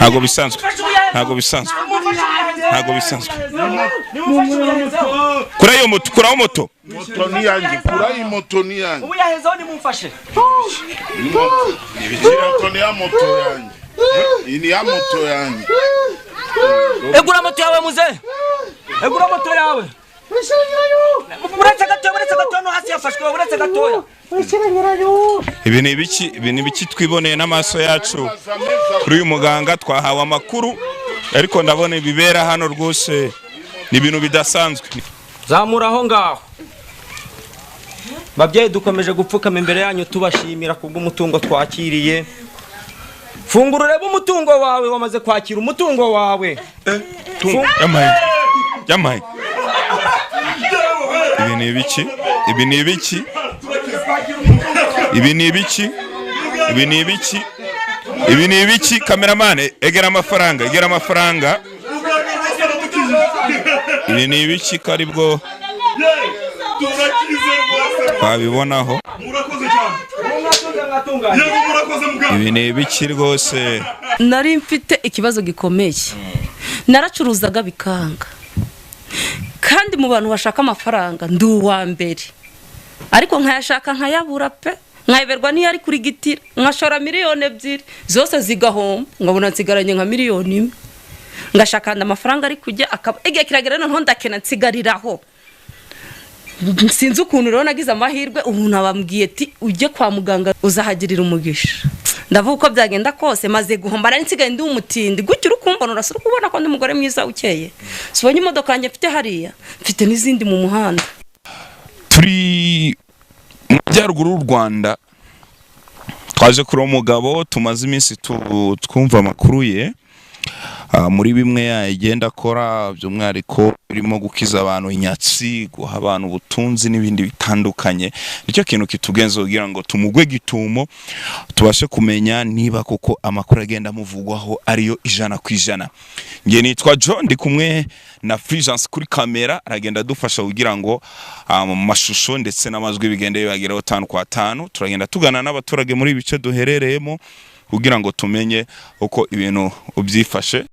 ntago bisanzwe ntago bisanzwe ntago bisanzwe kura yo moto kura moto moto ni yanjye kura iyi moto ni yanjye ubu yahezeho nimumfashe moto ni ya moto yanjye iyi ni ya moto yanjye egura moto yawe muze egura moto yawe uretse gato no hasi yafashwe uretse gatoya ibi ni ibiki twiboneye n'amaso yacu kuri uyu muganga twahawe amakuru ariko ndabona ibibera hano rwose ni ibintu bidasanzwe zamura aho ngaho babyeyi dukomeje gupfukama imbere yanyu tubashimira kubw'umutungo twakiriye fungura urebe umutungo wawe wamaze kwakira umutungo wawe yamaye ibi ni ibiki ibi ni ibiki ibi ni ibiki ibi ni ibiki ibi ni ibiki cameraman egera amafaranga ibi ni ibiki karibwo twabibonaho ibi ni ibiki rwose nari mfite ikibazo gikomeye naracuruzaga bikanga kandi mu bantu bashaka amafaranga ndi uwa mbere ariko nkayashaka nkayabura pe nkayiberwa niyo ari kuri gitira nkashora miliyoni 2 zose zigahomba ngabona nsigaranye nka miliyoni 1 ngashakanda amafaranga ari kujya igihe kiragera none ndakena nsigariraho sinzi ukuntu rero nagize amahirwe ubu nabambwiye ati ujye kwa muganga uzahagirira umugisha ndavuga uko byagenda kose maze guhomba nari nsigaye ndi umutindi gutyo urukumbona urasura kubona ko ndi umugore mwiza ukeye sibonye imodoka yanjye mfite hariya mfite n'izindi mu muhanda turi mu byaruguru y'u Rwanda twaje kuri umugabo tumaze iminsi twumva amakuru ye muri bimwe yagenda akora by'umwihariko birimo gukiza abantu inyatsi guha abantu ubutunzi n'ibindi bitandukanye nicyo kintu kitugenza kugira ngo tumugwe gitumo tubashe kumenya niba koko amakuru agenda muvugwaho ariyo 100%. Ngiye nitwa John ndi kumwe na Fulgence kuri kamera aragenda dufasha kugira ngo mashusho ndetse n'amajwi bigende bibageraho 5 kwa 5 turagenda tugana n'abaturage muri bice duherereyemo kugira ngo tumenye uko ibintu ubyifashe.